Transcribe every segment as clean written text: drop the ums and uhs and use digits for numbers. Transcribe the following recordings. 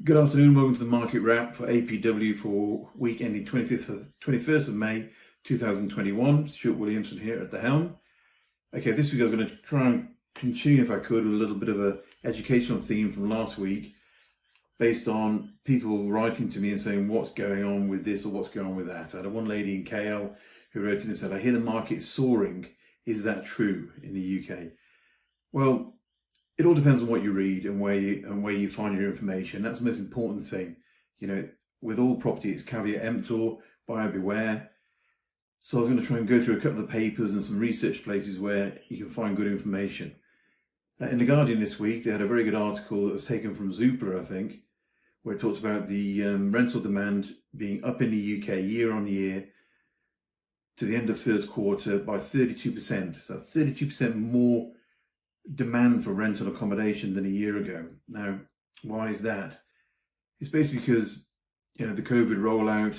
Good afternoon, welcome to the market wrap for APW for week ending 21st of May 2021. Stuart Williamson here at the helm. Okay, this week I was going to try and continue, if I could, with a little bit of an educational theme from last week based on people writing to me and saying what's going on with this or what's going on with that. I had one lady in KL who wrote in and said, I hear the market's soaring. Is that true in the UK? Well, it all depends on what you read and where you find your information. That's the most important thing. You know, with all property, it's caveat emptor, buyer beware. So I was going to try and go through a couple of papers and some research places where you can find good information. In The Guardian this week, they had a very good article that was taken from Zoopla, I think, where it talks about the rental demand being up in the UK year on year to the end of first quarter by 32%. So 32% more demand for rental accommodation than a year ago. Now, why is that? It's basically because, you know, the COVID rollout,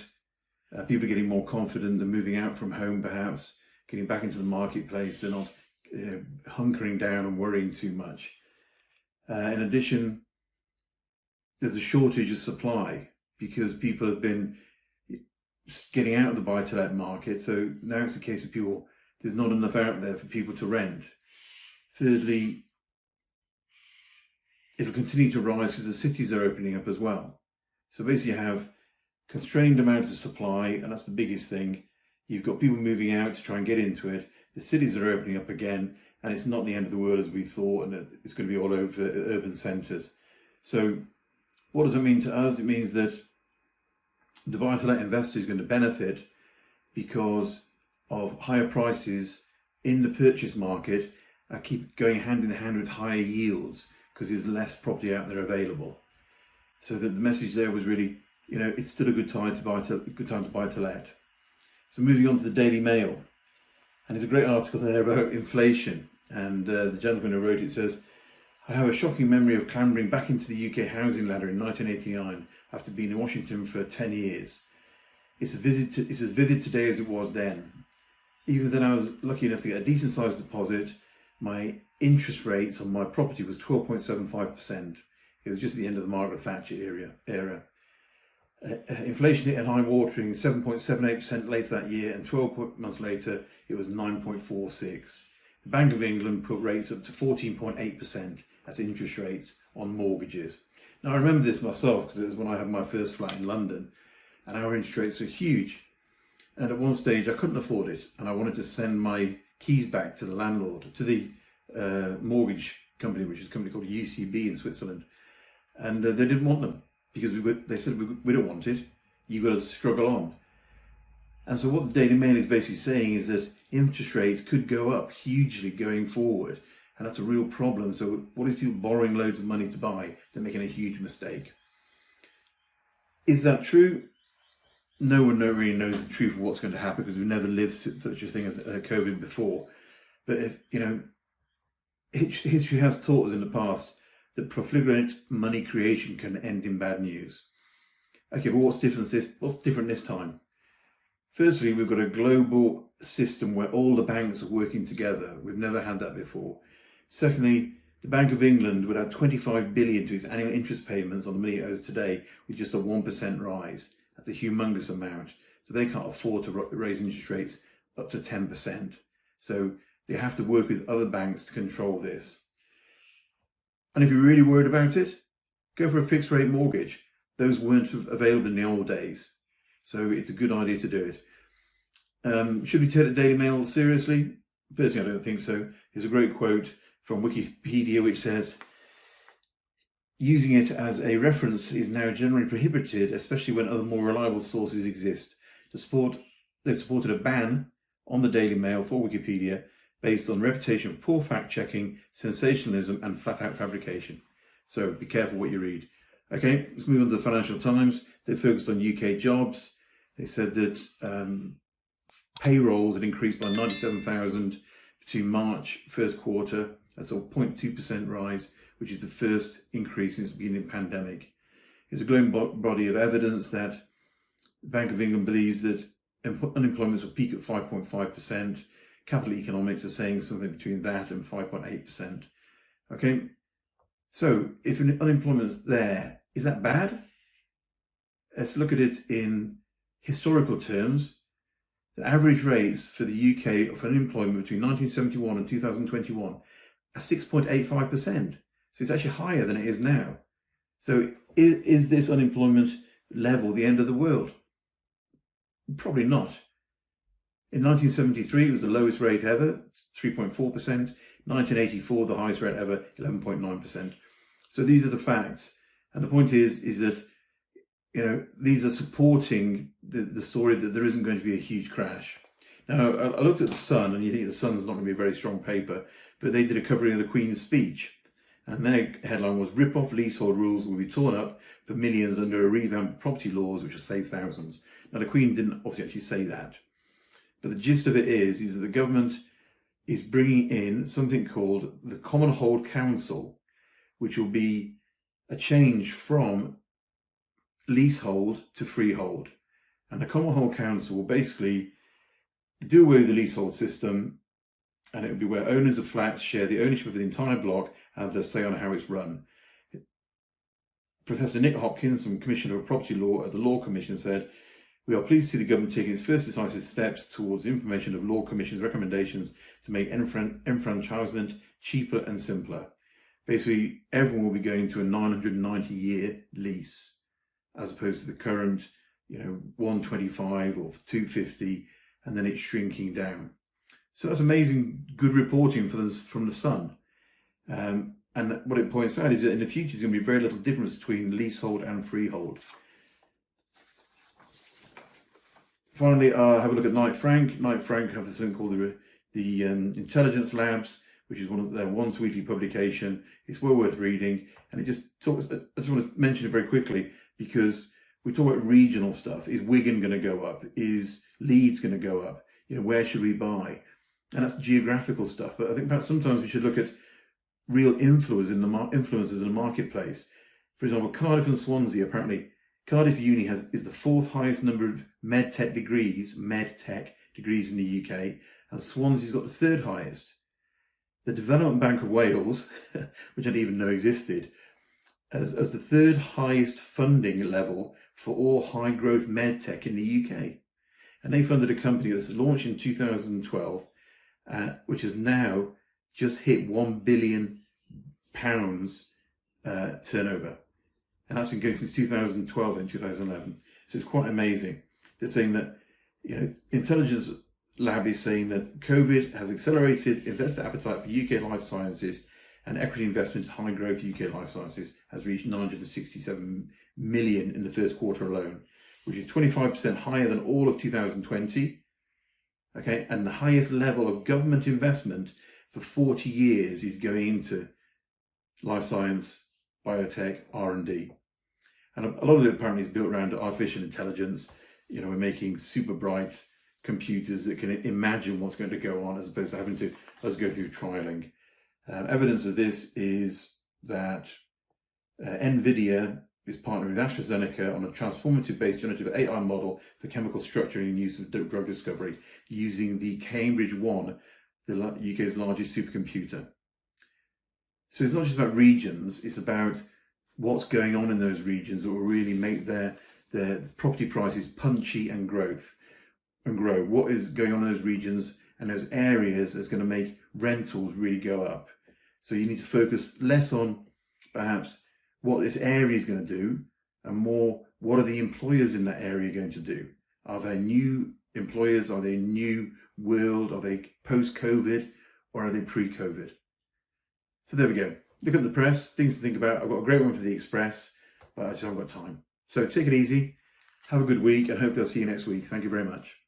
people are getting more confident, they're moving out from home perhaps, getting back into the marketplace, they're not hunkering down and worrying too much. In addition, there's a shortage of supply because people have been getting out of the buy-to-let market, so now it's a case of people, there's not enough out there for people to rent. Thirdly, it'll continue to rise because the cities are opening up as well. So basically you have constrained amounts of supply, and that's the biggest thing. You've got people moving out to try and get into it. The cities are opening up again, and it's not the end of the world as we thought, and it's going to be all over urban centres. So what does it mean to us? It means that the buy-to-let investor is going to benefit because of higher prices in the purchase market. I keep going hand in hand with higher yields because there's less property out there available. So the message there was really, you know, it's still a good time to buy to let. So moving on to the Daily Mail, and there's a great article there about inflation. And the gentleman who wrote it says, I have a shocking memory of clambering back into the UK housing ladder in 1989 after being in Washington for 10 years. It's as vivid today as it was then. Even then I was lucky enough to get a decent sized deposit. My interest rates on my property was 12.75%. It was just at the end of the Margaret Thatcher era. Inflation hit a high watering 7.78% later that year, and 12 months later it was 9.46. The Bank of England put rates up to 14.8% as interest rates on mortgages. Now I remember this myself because it was when I had my first flat in London, and our interest rates were huge. And at one stage I couldn't afford it, and I wanted to send my keys back to the landlord, to the mortgage company, which is a company called UCB in Switzerland, and they didn't want them because they said we don't want it, you've got to struggle on. And so what the Daily Mail is basically saying is that interest rates could go up hugely going forward, and that's a real problem. So what if people borrowing loads of money to buy? They're making a huge mistake. Is that true? No one really knows the truth of what's going to happen because we've never lived such a thing as COVID before. But if, you know, history has taught us in the past that profligate money creation can end in bad news. Okay, but what's different this time? Firstly, we've got a global system where all the banks are working together. We've never had that before. Secondly, the Bank of England would add 25 billion to its annual interest payments on the money it owes today with just a 1% rise. That's a humongous amount. So they can't afford to raise interest rates up to 10%. So they have to work with other banks to control this. And if you're really worried about it, go for a fixed rate mortgage. Those weren't available in the old days. So it's a good idea to do it. Should we take the Daily Mail seriously? Personally, I don't think so. There's a great quote from Wikipedia which says, using it as a reference is now generally prohibited, especially when other more reliable sources exist. They've supported a ban on the Daily Mail for Wikipedia based on reputation of poor fact-checking, sensationalism and flat-out fabrication. So be careful what you read. Okay, let's move on to the Financial Times. They focused on UK jobs. They said that payrolls had increased by 97,000 between March first quarter. That's a 0.2% rise, which is the first increase since the beginning of the pandemic. It's a growing body of evidence that the Bank of England believes that unemployment will peak at 5.5%. Capital economics are saying something between that and 5.8%. Okay, so if unemployment's there Is that bad? Let's look at it in historical terms. The average rates for the UK of unemployment between 1971 and 2021 are 6.85%. So it's actually higher than it is now. So is this unemployment level the end of the world? Probably not. In 1973, it was the lowest rate ever, 3.4%. 1984, the highest rate ever, 11.9%. So these are the facts. And the point is that, you know, these are supporting the story that there isn't going to be a huge crash. Now, I looked at The Sun, and you think The Sun's not going to be a very strong paper, but they did a covering of the Queen's speech. And their headline was, "Rip-off leasehold rules will be torn up for millions under a revamped property laws which will save thousands." Now, the Queen didn't obviously actually say that. But the gist of it is that the government is bringing in something called the Common Hold Council, which will be a change from leasehold to freehold. And the Common Hold Council will basically do away with the leasehold system, and it will be where owners of flats share the ownership of the entire block and have their say on how it's run. Professor Nick Hopkins, from Commissioner of Property Law at the Law Commission, said, "We are pleased to see the government taking its first decisive steps towards the implementation of Law Commission's recommendations to make enfranchisement cheaper and simpler." Basically, everyone will be going to a 990-year lease, as opposed to the current, 125 or 250, and then it's shrinking down. So that's amazing, good reporting from the Sun. And what it points out is that in the future, there's going to be very little difference between leasehold and freehold. Finally, have a look at Knight Frank. Knight Frank have something called the Intelligence Labs, which is one of their once weekly publication. It's well worth reading, and it just talks. I just want to mention it very quickly because we talk about regional stuff. Is Wigan going to go up? Is Leeds going to go up? Where should we buy? And that's geographical stuff. But I think perhaps sometimes we should look at real influences in the marketplace. For example, Cardiff and Swansea. Apparently, Cardiff Uni is the fourth highest number of medtech degrees in the UK, and Swansea's got the third highest. The Development Bank of Wales, which I didn't even know existed, as the third highest funding level for all high growth medtech in the UK. And they funded a company that's launched in 2012, which has now just hit £1 billion turnover. And that's been going since 2012 and 2011. So it's quite amazing. They're saying that, Intelligence Lab is saying that COVID has accelerated investor appetite for UK life sciences, and equity investment in high growth UK life sciences has reached 967 million in the first quarter alone, which is 25% higher than all of 2020. Okay, and the highest level of government investment for 40 years is going into life science, biotech, R&D. And a lot of it apparently is built around artificial intelligence. We're making super bright computers that can imagine what's going to go on, as opposed to having to us go through trialing. Evidence of this is that NVIDIA is partnering with AstraZeneca on a transformative-based generative AI model for chemical structuring and use of drug discovery using the Cambridge 1, the UK's largest supercomputer. So it's not just about regions, it's about what's going on in those regions that will really make their property prices punchy and grow. What is going on in those regions and those areas that's going to make rentals really go up. So you need to focus less on perhaps what this area is going to do and more what are the employers in that area going to do. Are they new employers? Are they new world? Are they post-COVID or are they pre-COVID? So there we go. Look at the press, things to think about. I've got a great one for the Express, but I just haven't got time. So take it easy, have a good week, and hope I'll see you next week. Thank you very much.